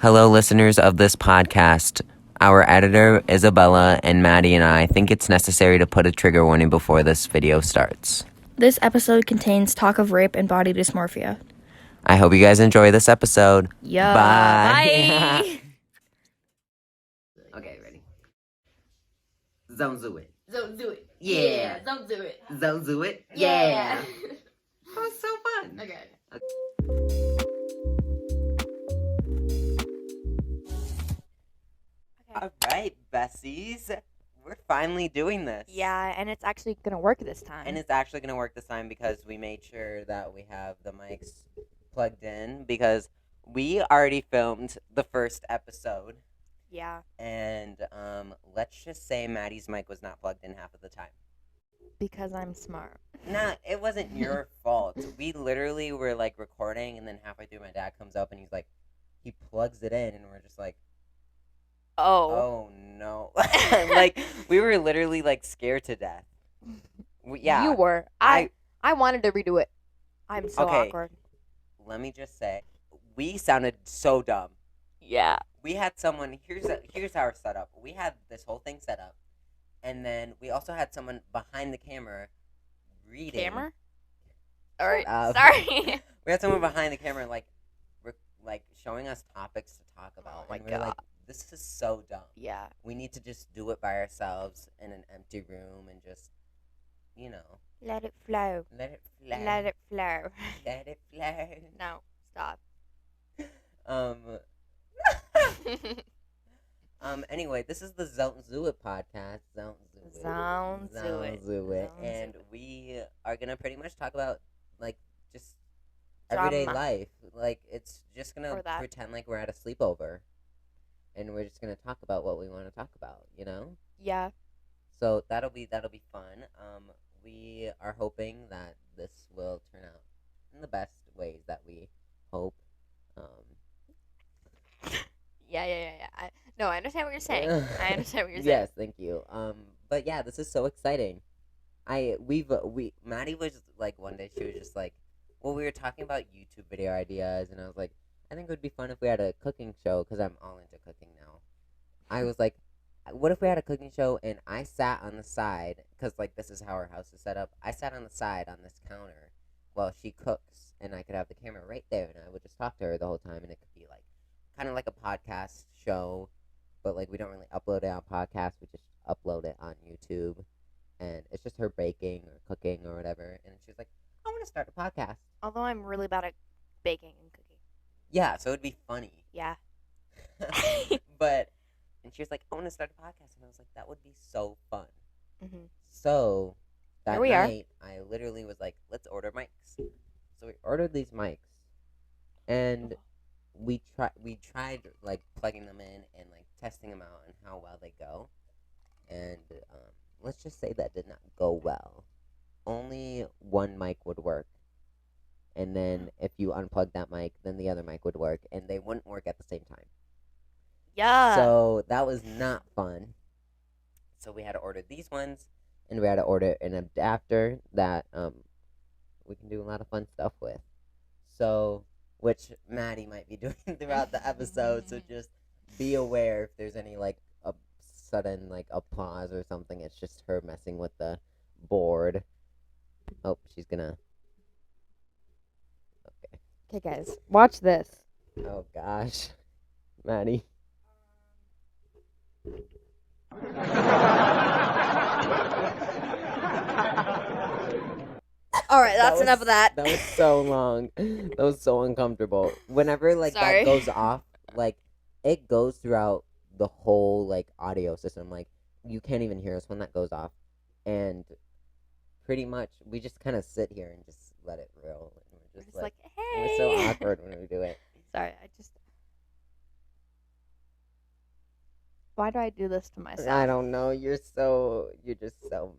Hello, listeners of this podcast. Our editor, Isabella, and Maddie and I think it's necessary to put a trigger warning before this video starts. This episode contains talk of rape and body dysmorphia. I hope you guys enjoy this episode. Yeah. Bye. Okay, ready? Zon't do it. Zon't do it. Yeah. Zon't do it. Zon't do it. Yeah. That was so fun. Okay. All right, Bessies. We're finally doing this. Yeah, and it's actually gonna work this time. And it's actually going to work this time because we made sure that we have the mics plugged in because we already filmed the first episode. yeah, And let's just say Maddie's mic was not plugged in half of the time. because I'm smart. Nah, it wasn't your fault. We literally were like recording, and then halfway through, my dad comes up and he's like, he plugs it in, and we're just like, oh no. Like, we were literally like scared to death. Yeah. You were. I wanted to redo it. I'm so Okay. awkward. Let me just say, we sounded so dumb. Yeah. We had someone. Here's our setup. We had this whole thing set up, and then we also had someone behind the camera reading. Camera? All right. up. Sorry. We had someone behind the camera, like showing us topics to talk about. Oh my and we were like, God. this is so dumb. yeah. We need to just do it by ourselves in an empty room and just, Let it flow. let it flow. Let it flow. Let it flow. No, stop. Anyway, this is the Zon't Do It podcast. Zon't Do It. Zon't Do Zon't It. Do It. Zon't And Do It. we are gonna pretty much talk about just everyday Drama. life. Like, it's just gonna Or that. pretend like we're at a sleepover, and we're just gonna talk about what we want to talk about. Yeah. So that'll be fun. We are hoping that this will turn out in the best ways that we hope. Yeah. I understand what you're saying. I understand what you're saying. Yes, thank you. But yeah, this is so exciting. Maddie was like, one day she was just like, well, we were talking about YouTube video ideas, and I was like, I think it would be fun if we had a cooking show because I'm all into cooking now. I was like, what if we had a cooking show and I sat on the side, because like this is how our house is set up. I sat on the side on this counter while she cooks, and I could have the camera right there, and I would just talk to her the whole time, and it could be like kind of like a podcast show, but like we don't really upload it on podcast. We just upload it on YouTube, and it's just her baking or cooking or whatever. And she's like, I want to start a podcast. Although I'm really bad at baking and cooking. Yeah, so it'd be funny. Yeah. And she was like, I want to start a podcast, and I was like, that would be so fun. Mhm. So that Here we are. night, I literally was like, let's order mics. So we ordered these mics, and we tried like plugging them in and like testing them out and how well they go. And let's just say that did not go well. Only one mic would work. And then if you unplug that mic, then the other mic would work, and they wouldn't work at the same time. Yeah. So that was not fun. So we had to order these ones, and we had to order an adapter that we can do a lot of fun stuff with. So, which Maddie might be doing throughout the episode. So just be aware if there's any like a sudden like applause or something. It's just her messing with the board. Oh, she's gonna. Okay. Okay, guys, watch this. Oh gosh, Maddie. All right, that's That enough of that. That was so long. That was so uncomfortable. Whenever like Sorry. that goes off, like it goes throughout the whole like audio system. Like you can't even hear us when that goes off, and pretty much we just kind of sit here and just let it roll. And we're Just just like, we're hey. so awkward when we do it. Sorry, Why do I do this to myself? I don't know. You're just so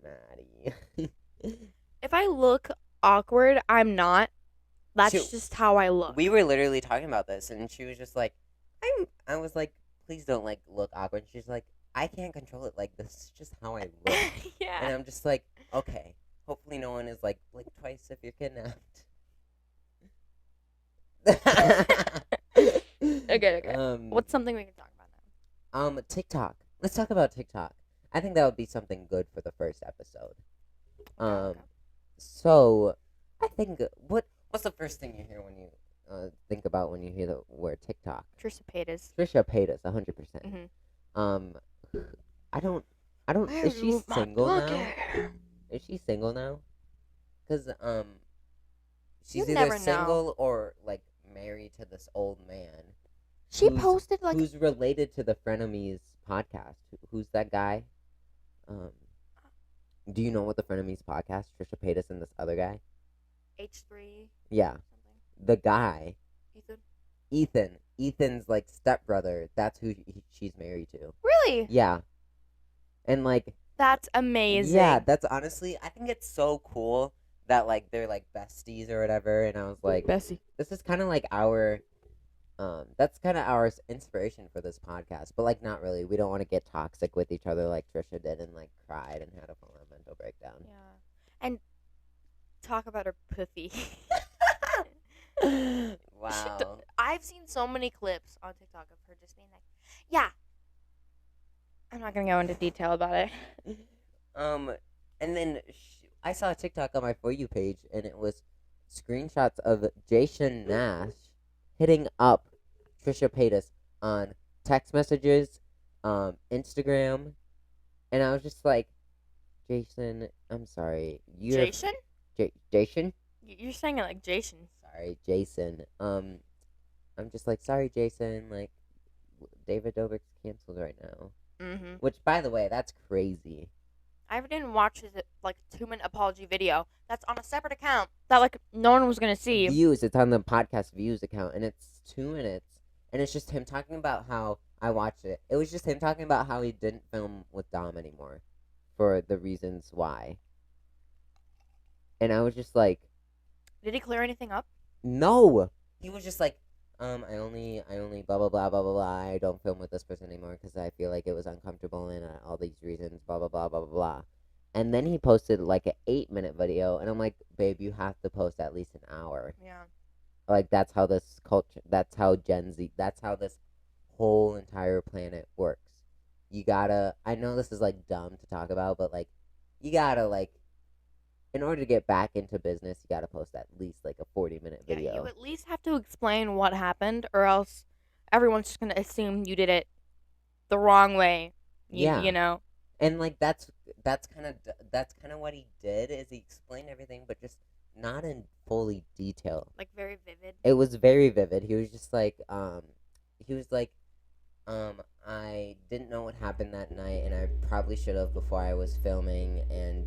Maddie. If I look awkward, I'm not. That's Shoot. just how I look. We were literally talking about this, and she was just like, I was like, please don't like look awkward. And she's like, I can't control it. Like, this is just how I look. Yeah. And I'm just like, okay. Hopefully no one is like, blink twice if you're kidnapped. Okay. What's something we can talk about now? TikTok. Let's talk about TikTok. I think that would be something good for the first episode. Okay. So I think what's the first thing you hear when you think about when you hear the word TikTok? Trisha Paytas. Trisha Paytas, 100%. Mm-hmm. I don't. Is she single now? Is she single now? Cause she's You either never know. single or like married to this old man. She posted like who's related to the Frenemies podcast. Who's that guy? Do you know what the Frenemies podcast? Trisha Paytas and this other guy. H3. Yeah, Something. the guy. Ethan. Ethan's like stepbrother. That's who she's married to. Really? Yeah, and like That's amazing. yeah, that's honestly, I think it's so cool that like they're like besties or whatever. And I was like, Bessie. this is kind of like our that's kind of our inspiration for this podcast, but like not really. We don't want to get toxic with each other like Trisha did and like cried and had a full on mental breakdown. Yeah. And talk about her puffy. Wow. I've seen so many clips on TikTok of her just being like, yeah. I'm not going to go into detail about it. And then I saw a TikTok on my For You page, and it was screenshots of Jason Nash hitting up Trisha Paytas on text messages, Instagram, and I was just like, Jason, I'm sorry. Jason? Jason? You're saying it like Jason. Sorry, Jason. I'm just like, sorry, Jason. Like, David Dobrik's canceled right now. Mm-hmm. Which, by the way, that's crazy. I didn't watch his like 2-minute apology video. That's on a separate account that like no one was gonna see. Views. It's on the podcast views account, and it's 2 minutes, and it's just him talking about how I watched it. It was just him talking about how he didn't film with Dom anymore, for the reasons why. And I was just like, did he clear anything up? no. He was just like, I only blah blah blah blah blah blah. I don't film with this person anymore because I feel like it was uncomfortable and all these reasons. Blah blah blah blah blah blah. And then he posted like an 8-minute video, and I'm like, babe, you have to post at least an hour. Yeah. Like that's how this culture. That's how Gen Z. That's how this whole entire planet works. You gotta. I know this is like dumb to talk about, but like, you gotta like. In order to get back into business, you gotta post at least like a 40-minute video. Yeah, you at least have to explain what happened, or else everyone's just gonna assume you did it the wrong way. You know. And like that's kind of what he did is he explained everything, but just not in fully detail. Like very vivid. It was very vivid. He was just like I didn't know what happened that night, and I probably should have before I was filming. And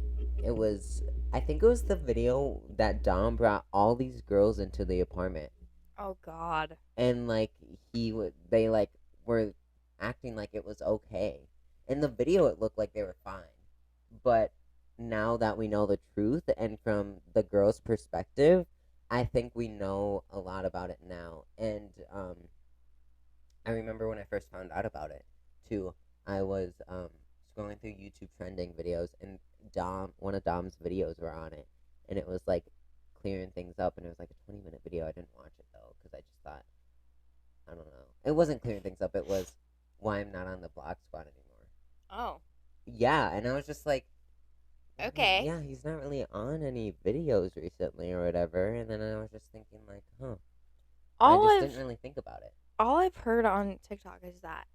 I think it was the video that Dom brought all these girls into the apartment. Oh God. And like they like were acting like it was okay. In the video, it looked like they were fine, but now that we know the truth and from the girl's perspective, I think we know a lot about it now. And I remember when I first found out about it too. I was scrolling through YouTube trending videos, and one of Dom's videos were on it, and it was like clearing things up, and it was like a 20-minute video. I didn't watch it though because I just thought, I don't know, it wasn't clearing things up. It was why I'm not on the blog squad anymore. Oh. Yeah, and I was just like, okay. Yeah, he's not really on any videos recently or whatever. And then I was just thinking like, I didn't really think about it. All I've heard on TikTok is that,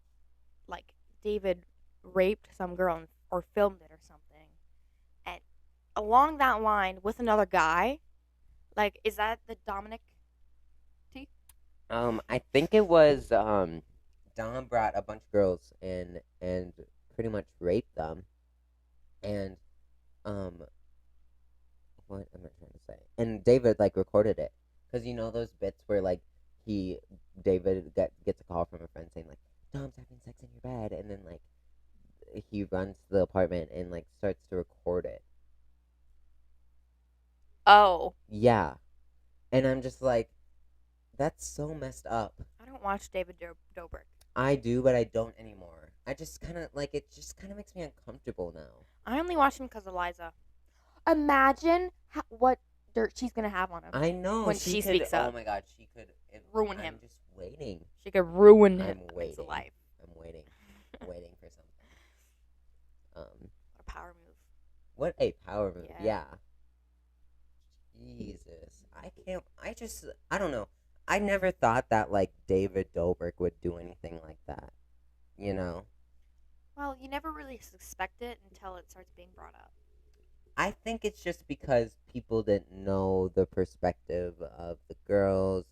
like, David raped some girl or filmed it or something. And along that line, with another guy, like, is that the Dominic T? I think it was, Dom brought a bunch of girls in and pretty much raped them. And, what am I trying to say? And David, like, recorded it. Because you know those bits where, like, David gets a call from a friend saying, like, Dom's having sex in your bed. And then, like, he runs to the apartment and, like, starts to record it. Oh. Yeah. And I'm just like, that's so messed up. I don't watch David Dobrik. I do, but I don't anymore. I just kind of, like, it just kind of makes me uncomfortable now. I only watch him because of Liza. Imagine what dirt she's gonna have on him. I know when she she could, speaks up. Oh my god, she could Ruin I'm him. just waiting. She could ruin I'm his waiting. life. I'm waiting for something. What a power move. What a power move. Yeah. Jesus, I don't know. I never thought that like David Dobrik would do anything like that. You know. Well, you never really suspect it until it starts being brought up. I think it's just because people didn't know the perspective of the girls,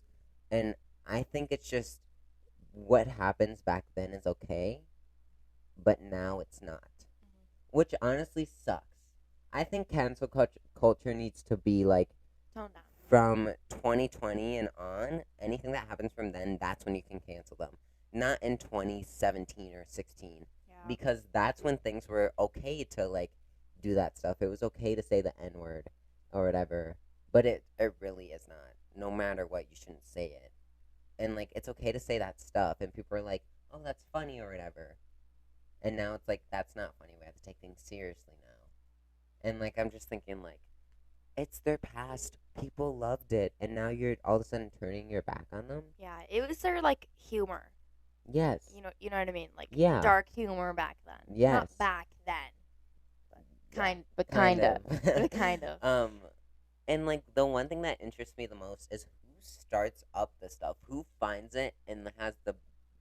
and I think it's just what happens back then is okay, but now it's not, which honestly sucks. I think cancel culture needs to be like Tone down. from 2020 and on. Anything that happens from then, that's when you can cancel them. Not in 2017 or 16, Yeah. because that's when things were okay to like do that stuff. It was okay to say the N-word or whatever, but it really is not. No matter what, you shouldn't say it. And like it's okay to say that stuff, and people are like, "Oh, that's funny" or whatever. And now it's like that's not funny. We have to take things seriously now. And like I'm just thinking like it's their past. People loved it, and now you're all of a sudden turning your back on them. Yeah, it was their like humor. Yes. You know what I mean? Like Yeah. dark humor back then. Yes. Not back then. Kind of. Kind of. And like the one thing that interests me the most is who starts up the stuff, who finds it and has the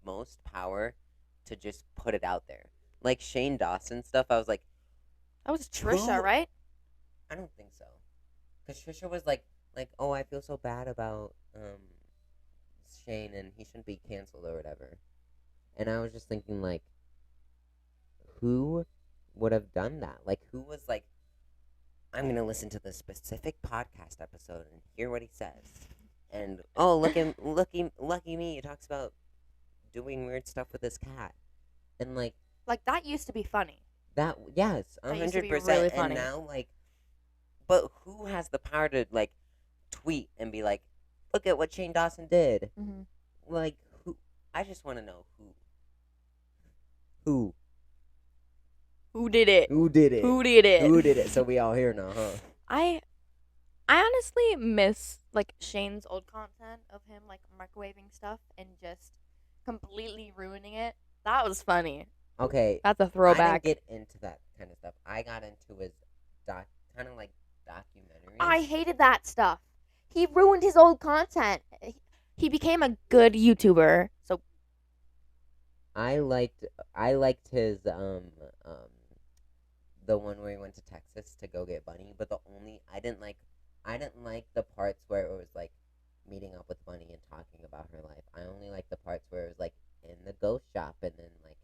most power to just put it out there. Like Shane Dawson stuff, I was like, That was Trisha, Who- right? I don't think so, because Trisha was like, oh, I feel so bad about Shane and he shouldn't be canceled or whatever, and I was just thinking like, who would have done that? Like, who was like, I'm gonna listen to this specific podcast episode and hear what he says, and oh, lucky me, he talks about doing weird stuff with his cat, and like that used to be funny. that. Yes, That used to be 100%. really And funny. now like, but who has the power to like tweet and be like, look at what Shane Dawson did? Mm-hmm. Like who? I just want to know who Who did it? who did it. Who did it? Who did it? So we all here now, huh? I honestly miss like Shane's old content of him like microwaving stuff and just completely ruining it. That was funny. Okay, That's a I throwback. didn't get into that kind of stuff. I got into his kind of like documentaries. I hated that stuff. He ruined his old content. He became a good YouTuber. So I liked his the one where he went to Texas to go get Bunny, but I didn't like the parts where it was like meeting up with Bunny and talking about her life. I only liked the parts where it was like in the ghost shop and then like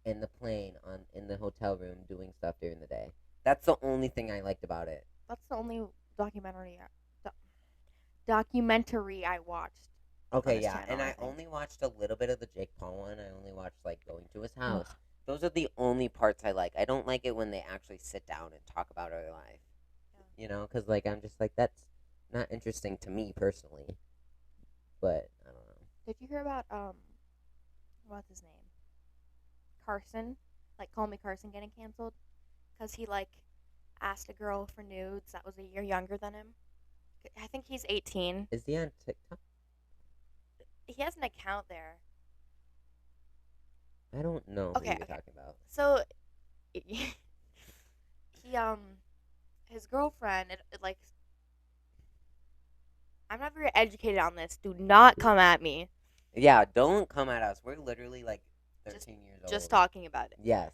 in the plane in the hotel room doing stuff during the day. That's the only thing I liked about it. that's the only documentary I watched. Okay, his yeah, channel, and I I think. only watched a little bit of the Jake Paul one. I only watched like going to his house. Those are the only parts I like. I don't like it when they actually sit down and talk about their life. Yeah. You know, because like I'm just like that's not interesting to me personally. But I don't know. Did you hear about what's his name? Carson, like Call Me Carson getting canceled because he like asked a girl for nudes that was a year younger than him. I think he's 18. Is he on TikTok? He has an account there. I don't know Okay, who you're okay. talking about. So he his girlfriend it like I'm not very educated on this. Do not come at me. Yeah, don't come at us. We're literally like 13 years old. Just talking about it. Yes.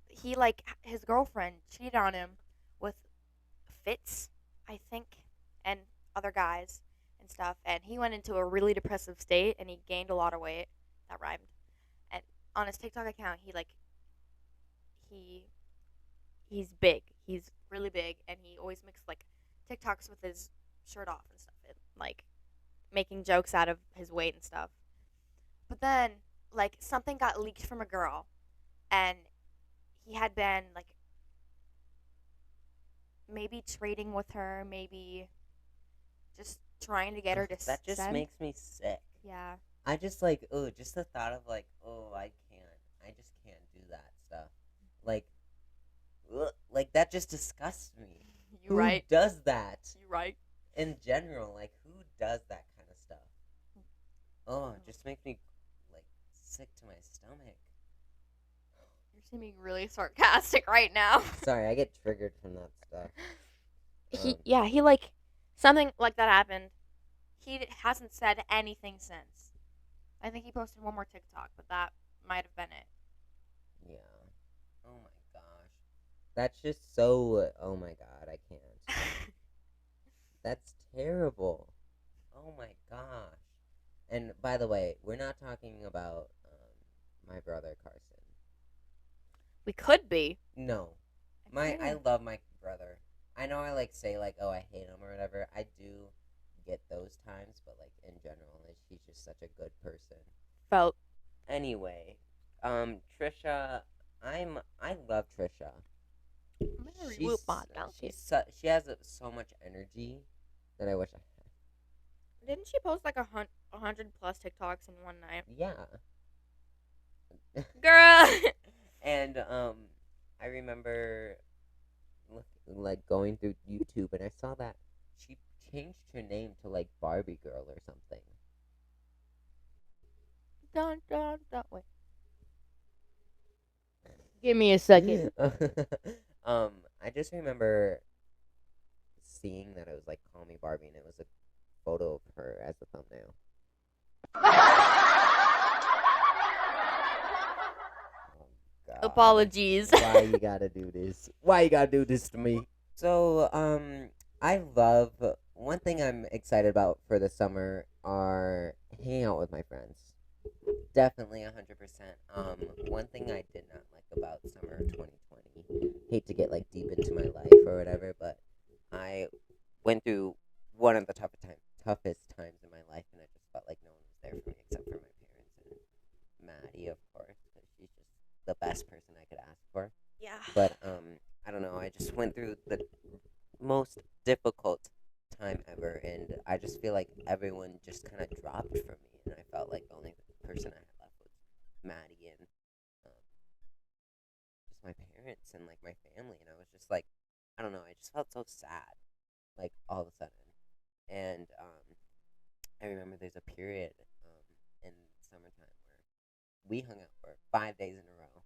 He like his girlfriend cheated on him with Fitz, I think, and other guys and stuff, and he went into a really depressive state and he gained a lot of weight. That rhymed. And on his TikTok account, he's big. He's really big, and he always makes like TikToks with his shirt off and stuff, and like making jokes out of his weight and stuff. But then like something got leaked from a girl, and he had been like maybe trading with her, maybe just trying to get her to That just send. makes me sick. Yeah. I just like, just the thought of like, I just can't do that stuff. Like, like that just disgusts me. You right. Who does that? You right. in general, like, who does that kind of stuff? Oh, it just makes me, like, sick to my stomach. You're seeming really sarcastic right now. Sorry, I get triggered from that stuff. He like something like that happened. He hasn't said anything since. I think he posted one more TikTok, but that might have been it. Yeah. Oh my gosh. That's just so. Oh my god, I can't. That's terrible. Oh my gosh. And by the way, we're not talking about my brother Carson. We could be. No. I love my brother. I know I like say like, oh, I hate him or whatever. I do get those times, but like in general, like, he's just such a good person. Felt. Anyway, Trisha, I love Trisha. I'm gonna remove my donkey. She has so much energy that I wish I had. Didn't she post like 100 plus TikToks in one night? Yeah. Girl. And I remember like going through YouTube and I saw that she changed her name to like Barbie Girl or something. Don't wait. Give me a second. I just remember seeing that it was like Call Me Barbie and it was a photo of her as the thumbnail. God. Apologies. Why you gotta do this? Why you gotta do this to me? So, I love one thing I'm excited about for the summer are hanging out with my friends. Definitely 100%. One thing I did not like about summer of 2020, hate to get like deep into my life or whatever, but I went through one of the toughest times in my life, and I just felt like no one was there for me except for my parents and Maddie, of course, because she's just the best person I could ask for. Yeah. But I don't know. I just went through the most difficult time ever, and I just feel like everyone just kind of dropped from me, and I felt like the only person I had left was Maddie and just my parents and like my family, and I was just like, I don't know. I just felt so sad, like all of a sudden, and I remember there's a period in summertime where we hung out for 5 days in a row.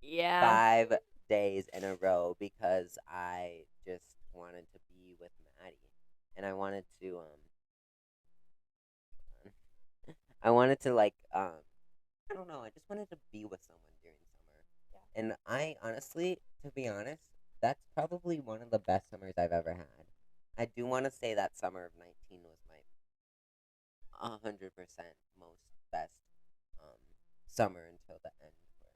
Yeah. 5 days in a row because I just wanted to be with Maddie, and I wanted to like I don't know, I just wanted to be with someone during summer. Yeah. And I honestly, to be honest, that's probably one of the best summers I've ever had. I do want to say that summer of 19 was my 100% most best summer until the end where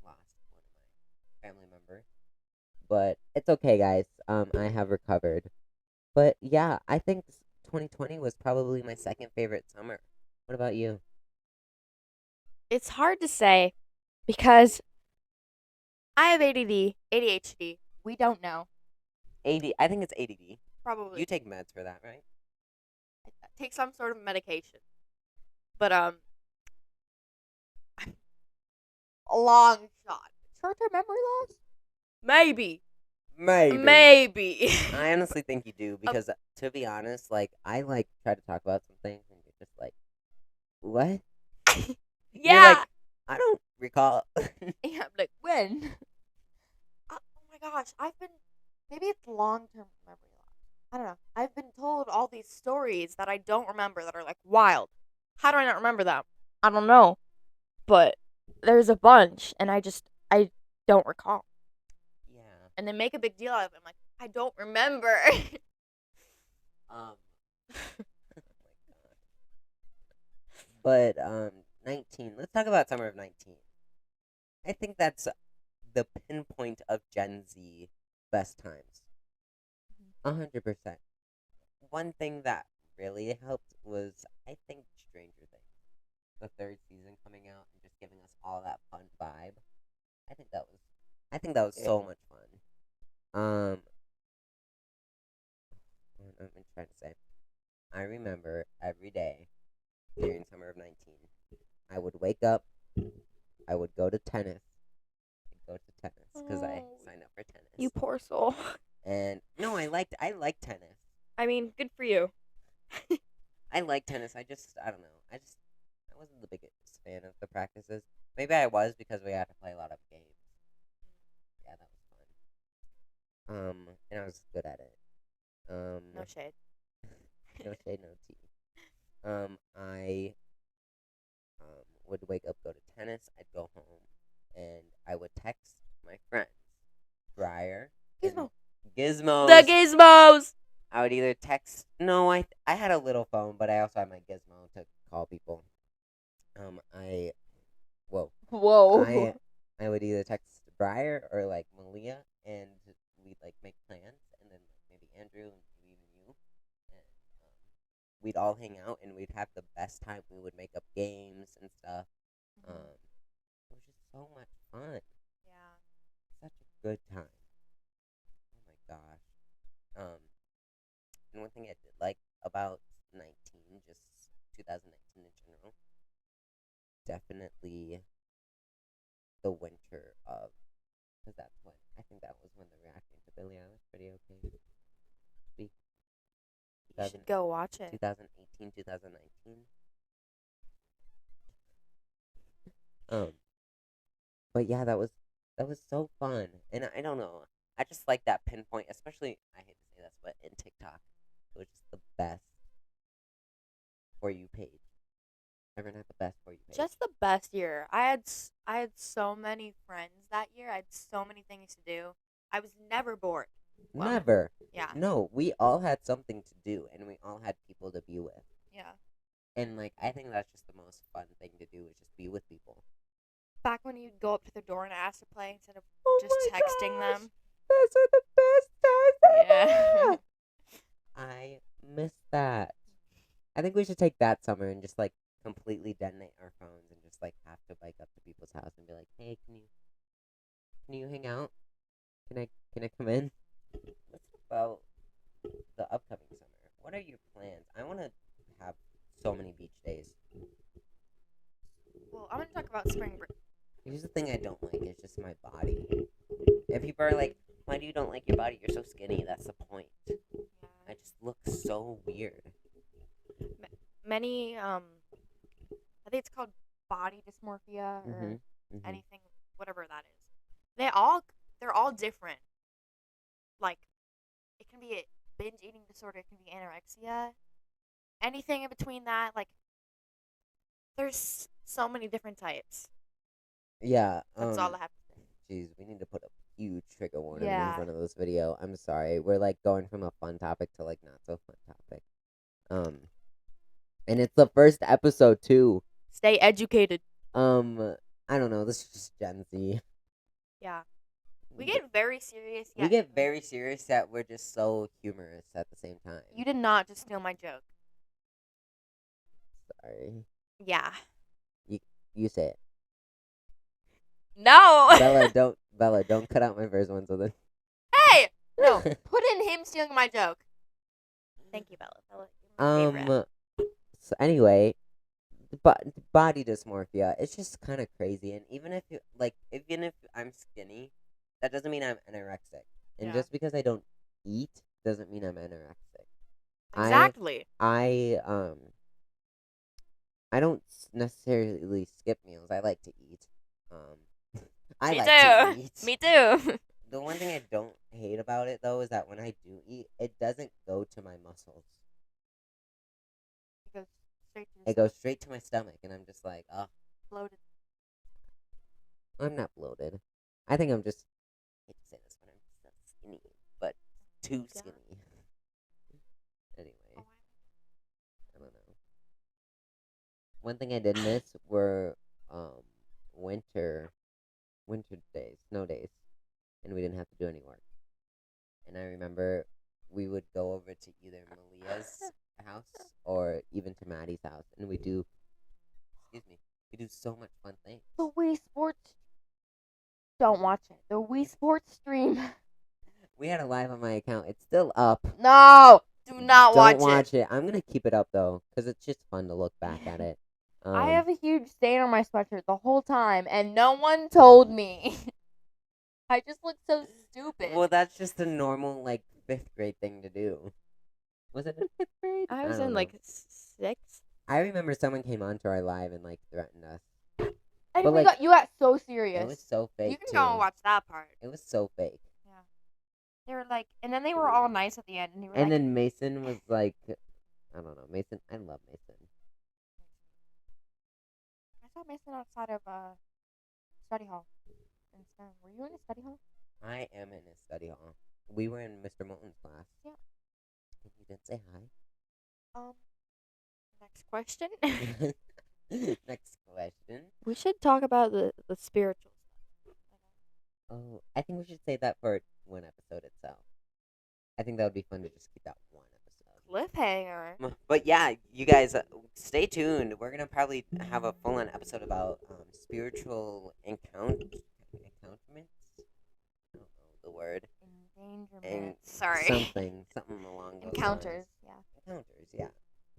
I lost one of my family members. But it's okay, guys. I have recovered. But yeah, I think 2020 was probably my second favorite summer. What about you? It's hard to say because I have ADD, ADHD. We don't know. I think it's ADD. Probably. You take meds for that, right? I take some sort of medication. But a long shot. Short-term memory loss? Maybe. Maybe. I honestly think you do because, to be honest, like I like try to talk about some things and you're just like, what? Yeah. You're like, I don't recall. Yeah, I'm like, when? Oh my gosh, maybe it's long-term memory loss. I don't know. I've been told all these stories that I don't remember that are like wild. How do I not remember them? I don't know. But there's a bunch and I don't recall. Yeah. And they make a big deal out of it. I'm like, I don't remember. Oh my god. But 19. Let's talk about summer of 19. I think that's the pinpoint of Gen Z best times. 100%. One thing that really helped was, I think, Stranger Things. The third season coming out and just giving us all that fun vibe. I think that was so much fun. What am I trying to say? I remember every day during summer of 19, I would wake up, I would go to tennis. Because I signed up for tennis. You poor soul. And no, I liked tennis. I mean, good for you. I like tennis. I don't know. I wasn't the biggest fan of the practices. Maybe I was because we had to play a lot of games. Yeah, that was and I was good at it. No shade. No shade, no tea. I would wake up, go to tennis. I'd go home, and I would text my friends, Briar, and Gizmo. Gizmos. The Gizmos. I would either text. No, I had a little phone, but I also had my Gizmo to call people. I Whoa. I would either text Briar or like Malia, and we'd like make plans, and then like, maybe Andrew and maybe even you, and we'd all hang out and we'd have the best time. We would make up games and stuff. It was just so much fun. Yeah. Such a good time. Oh my gosh. And one thing I did like about 19, just 2019 in general, definitely the winter of, because I think that was when the reacting to Billie Eilish video came. You should go watch it. 2018, 2019. But yeah, that was so fun, and I don't know. I just like that pinpoint, especially. I hate to say this, but in TikTok, it was just the best For You page. Everyone had the best For You page. Just the best year. I had so many friends that year. I had so many things to do. I was never bored. Well, Never. Yeah. No, we all had something to do, and we all had people to be with. Yeah. And like, I think that's just the most fun thing to do is just be with people. Back when you'd go up to the door and ask to play instead of Oh just my texting gosh, them. Those are the best times Yeah. ever. I miss that. I think we should take that summer and just like completely detonate our phones and just like have to bike up to people's house and be like, hey, can you hang out? Can I come in? What's about the upcoming summer? What are your plans? I want to have so many beach days. Well, I'm gonna talk about spring break. Here's the thing I don't like. It's just my body. If people are like, why do you don't like your body? You're so skinny. That's the point. I just look so weird. Many I think it's called body dysmorphia or anything, whatever that is. They're all different. Like, it can be a binge eating disorder. It can be anorexia. Anything in between that, like, there's so many different types. Yeah. That's all I have to say. Jeez, we need to put a huge trigger warning in Yeah. front of this video. I'm sorry. We're like going from a fun topic to like not so fun topic. And it's the first episode too. Stay educated. I don't know. This is just Gen Z. Yeah. We get very serious. We get very serious that we're just so humorous at the same time. You did not just steal my joke. Sorry. Yeah. You say it. No. Bella, don't cut out my first one so then. Hey! No. Put in him stealing my joke. Thank you, Bella. Bella, you're my favorite. So anyway, body dysmorphia, it's just kind of crazy. And even if I'm skinny, that doesn't mean I'm anorexic. And just because I don't eat doesn't mean I'm anorexic. Exactly. I don't necessarily skip meals. I like to eat. I like to eat. Me too. The one thing I don't hate about it though is that when I do eat, it doesn't go to my muscles. It goes straight to my stomach, and I'm just like, oh. Bloated. I'm not bloated. I think I'm just, I hate to say this, but I'm just not skinny, but too skinny. Anyway, I don't know. One thing I did miss were winter days, snow days, and we didn't have to do any work. And I remember we would go over to either Malia's house or even to Maddie's house, and we do so much fun things. The Wii Sports. Don't watch it. The Wii Sports stream. We had it live on my account. It's still up. No, do not watch it. Don't watch it. I'm gonna keep it up though, because it's just fun to look back at it. I have a huge stain on my sweatshirt the whole time, and no one told me. I just look so stupid. Well, that's just a normal, like, 5th grade thing to do. Was it in 5th grade? I was don't in know. like 6th. I remember someone came onto our live and like threatened us. And But, we like, you got so It serious. was so fake You can too. go and watch that part. It was so fake. Yeah. They were like, and then they were all nice at the end, and they were And like, then Mason was like, I don't know, Mason. I love Mason. I saw Mason outside of study hall. Were you in a study hall? I am in his study hall. We were in Mr. Moulton's class. Yeah. And you didn't say Next question. hi. Next question. We should talk about the spiritual stuff. Oh, I think we should say that for one episode itself. I think that would be fun to just keep that one episode. Cliffhanger. But yeah, you guys, stay tuned. We're gonna probably have a full-on episode about spiritual encounterments. I don't know the word. Endangerment. Sorry. Something along those Encounters. lines. Yeah. Encounters. Yeah.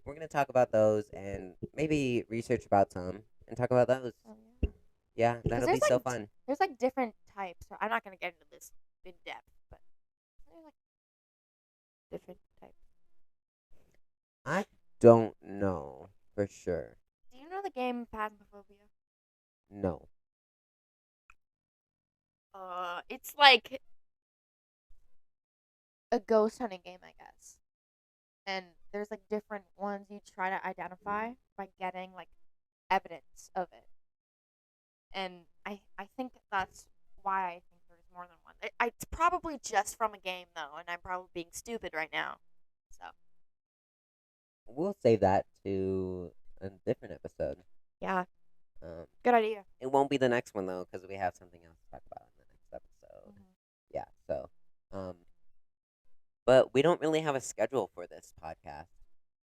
We're gonna talk about those and maybe research about some and talk about those. Oh, yeah. Yeah, that'll be there's, so like, fun. There's like different types. I'm not gonna get into this in depth, but there's like different types. I don't know for sure. Do you know the game Phasmophobia? No. It's like a ghost hunting game, I guess. And there's like different ones you try to identify by getting like evidence of it. And I think that's why I think there's more than one. It's probably just from a game though, and I'm probably being stupid right now. So We'll save that to a different episode. yeah, Um, good idea. it won't be the next one though, because we have something else to talk about in the next episode. Mhm. Yeah. So, but we don't really have a schedule for this podcast.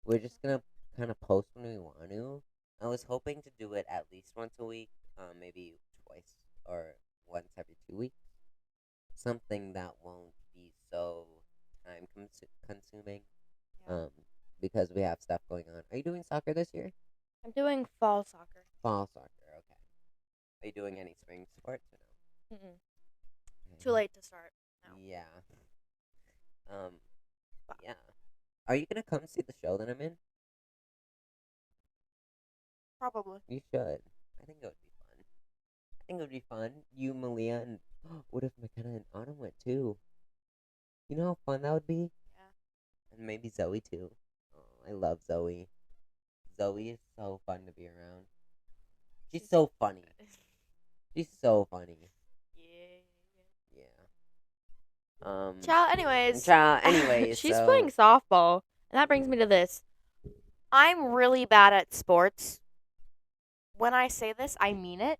We're just gonna kind of post when we want to. I was hoping to do it at least once a week, maybe twice or once every 2 weeks. Something that won't be so time consuming. Yeah. Because we have stuff going on. Are you doing soccer this year? I'm doing fall soccer. Fall soccer, okay. Are you doing any spring sports or no? Mm-mm. Too late to start. No. Yeah. Yeah. Are you gonna come see the show that I'm in? Probably. You should. I think it would be fun. I think it would be fun. You, Malia, and what if McKenna and Autumn went too? You know how fun that would be? Yeah. And maybe Zoe too. Oh, I love Zoe. Zoe is so fun to be around. She's so funny. She's so funny. Yeah. Yeah. Ciao. Anyways. Ciao. Anyways. She's so, playing softball, and that brings me to this. I'm really bad at sports. When I say this, I mean it.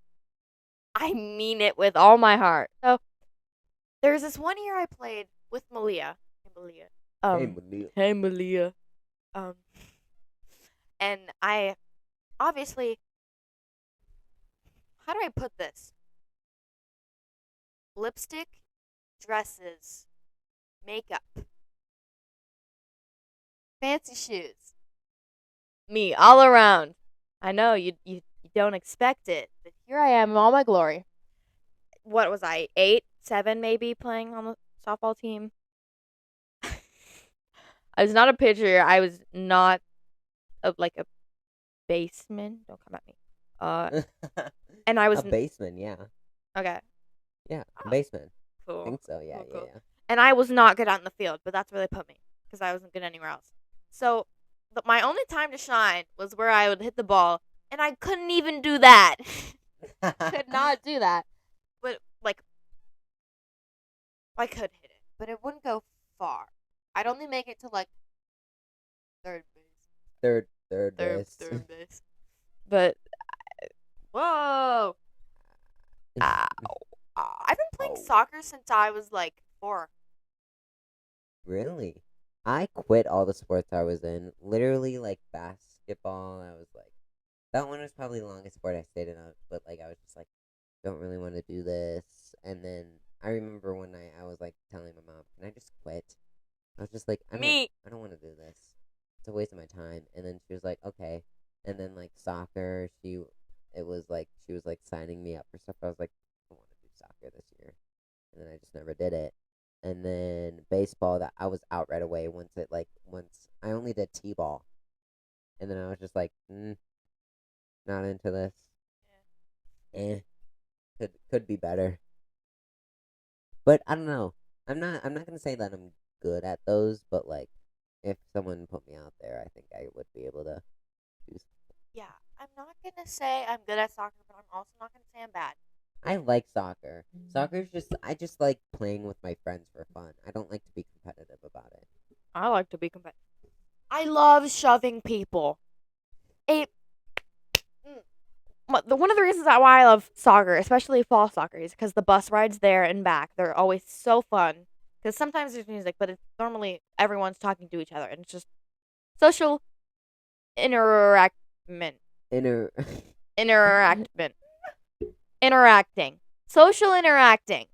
I mean it with all my heart. So there's this one year I played with Malia. Hey, Malia. Hey, Malia. And I obviously, how do I put this? Lipstick, dresses, makeup, fancy shoes. Me all around. I know you don't expect it, but here I am in all my glory. What was I, 8, 7 maybe, playing on the softball team? I was not a pitcher. I was not like a baseman. Don't come at me. And I was a baseman, yeah. okay. Yeah, Oh, baseman. Cool. I think so, yeah, Cool. yeah. And I was not good out in the field, but that's where they put me because I wasn't good anywhere else. So my only time to shine was where I would hit the ball, and I couldn't even do that. Could not do that. But like, I could hit it, but it wouldn't go far. I'd only make it to like third base. Third base. Third base. But whoa! Ow. I've been playing soccer since I was like 4. Really? I quit all the sports I was in. Literally, like, basketball, I was like... That one was probably the longest sport I stayed in, but, like, I was just like, don't really want to do this. And then I remember one night I was, like, telling my mom, can I just quit? I was just like, I don't want to do this. It's a waste of my time. And then she was like, okay. And then, like, soccer, she was, like, signing me up for stuff. I was like, I want to do soccer this year. And then I just never did it. And then baseball, that I was out right away once played a t-ball, and then I was just like, not into this. Could be better. But I don't know. I'm not gonna say that I'm good at those, but like, if someone put me out there, I think I would be able to do. Yeah, I'm not gonna say I'm good at soccer, but I'm also not gonna say I'm bad. I like soccer. I just like playing with my friends for fun. I don't like to be competitive about it. I like to be competitive. I love shoving people. One of the reasons why I love soccer, especially fall soccer, is because the bus rides there and back, they're always so fun. Because sometimes there's music, but it's normally everyone's talking to each other, and it's just social interactment. Inner. Interacting. Social interacting.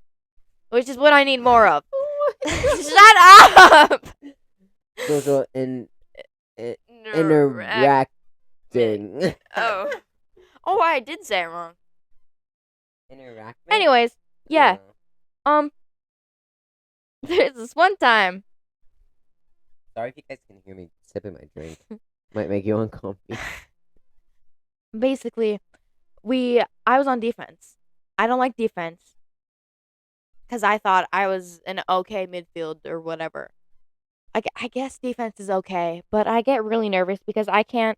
Which is what I need more of. Shut up! Social Interact. interacting. Oh. Oh, I did say it wrong. Interact. Anyways, yeah. There's this one time. Sorry if you guys can hear me sipping my drink. Might make you uncomfortable. Basically, I was on defense. I don't like defense because I thought I was an okay midfield or whatever. I guess defense is okay, but I get really nervous because I'm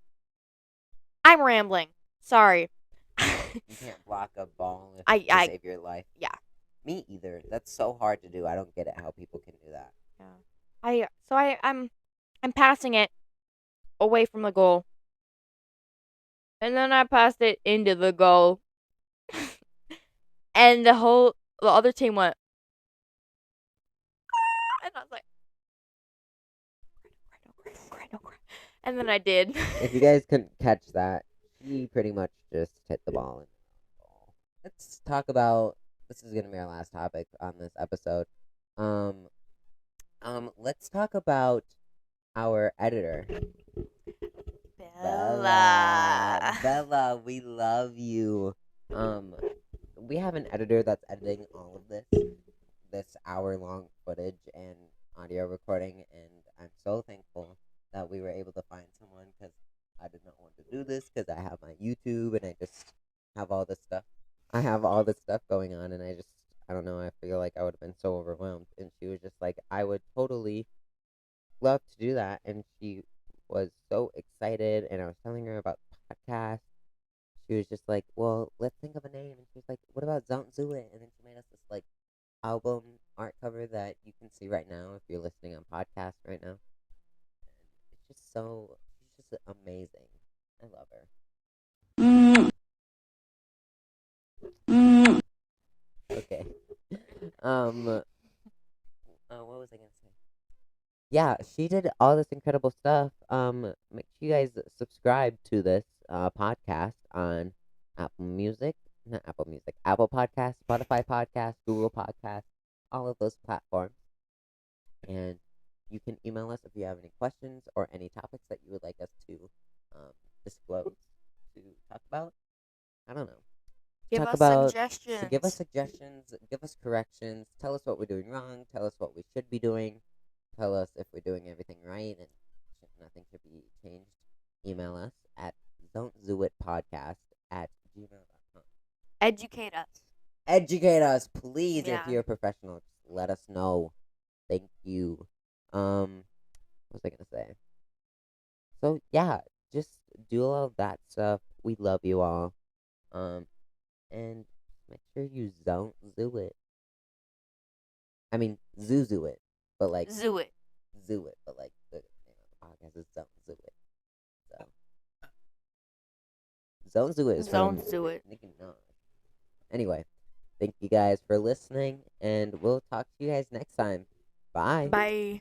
rambling. Sorry. You can't block a ball to save your life. Yeah. Me either. That's so hard to do. I don't get it how people can do that. Yeah. I'm passing it away from the goal. And then I passed it into the goal. And the other team went, and I was like, don't cry. And then I did. If you guys couldn't catch that, he pretty much just hit the ball. Let's talk about, this is gonna be our last topic on this episode. Let's talk about our editor. Bella, we love you. We have an editor that's editing all of this hour-long footage and audio recording, and I'm so thankful that we were able to find someone, because I did not want to do this, because I have my YouTube, and I just have all this stuff. I have all this stuff going on, and I don't know, I feel like I would have been so overwhelmed, and she was just like, I would totally love to do that, and she was so excited, and I was telling her about podcasts. She was just like, well, let's think of a name, and she was like, what about Zon't? And then she made us this, like, album art cover that you can see right now if you're listening on podcast right now. And she's just amazing. I love her. Okay. What was I gonna say? Yeah, she did all this incredible stuff. Make sure you guys subscribe to this podcast on Apple Podcast, Spotify Podcast, Google Podcast, all of those platforms. And you can email us if you have any questions or any topics that you would like us to disclose, to talk about. I don't know. Give us suggestions. Give us suggestions. Give us corrections. Tell us what we're doing wrong. Tell us what we should be doing. Tell us if we're doing everything right and nothing should be changed. Email us at don'tzoitpodcast@gmail.com. Educate us. Educate us, please. Yeah. If you're a professional, just let us know. Thank you. What was I gonna say? So yeah, just do all of that stuff. We love you all. And make sure you don't zoo it. I mean, zoo it, but like Zoo it, but like the name of the podcast is Don't Zoo It. So Don't Zoo It is from Nicki Minaj. Anyway, thank you guys for listening, and we'll talk to you guys next time. Bye. Bye.